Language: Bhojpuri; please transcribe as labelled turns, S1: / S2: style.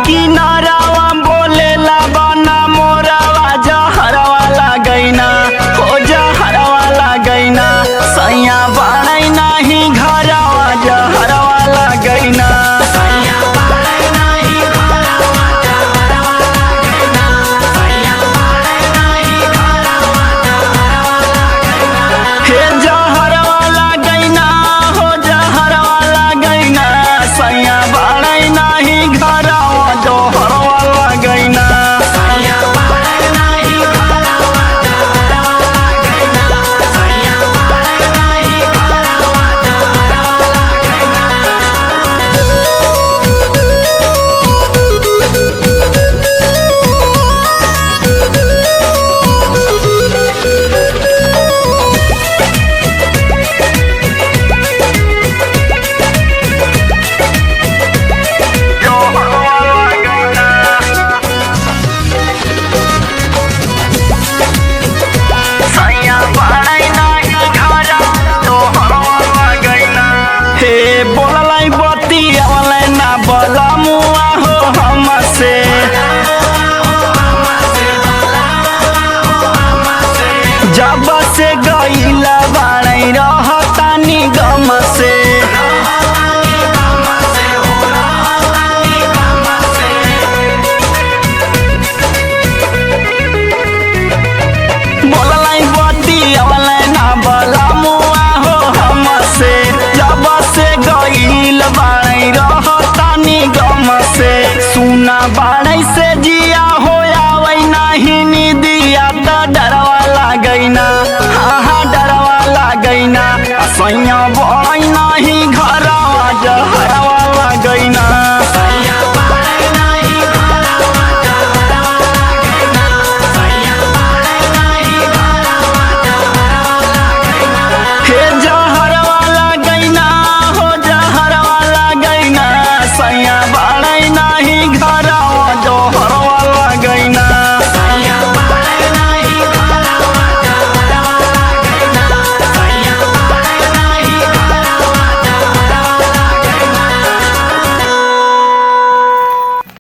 S1: किनारावा बोलेला बना मोरावा जहरवा लगैना हो जहरवा लगैना सैया बाड़ै नाही घरवा जहरवा लगैना हे जहरवा लगैना हो जहरवा लगैना सैया बाड़ै नाही घरवा जहरवा लगैना जब से गईला बाड़ै रहतानी गम से बोललाई बतियवलै ना बलमुआ हो हमसे जब से गईल बाड़ै रहतानी गम से सुना बाड़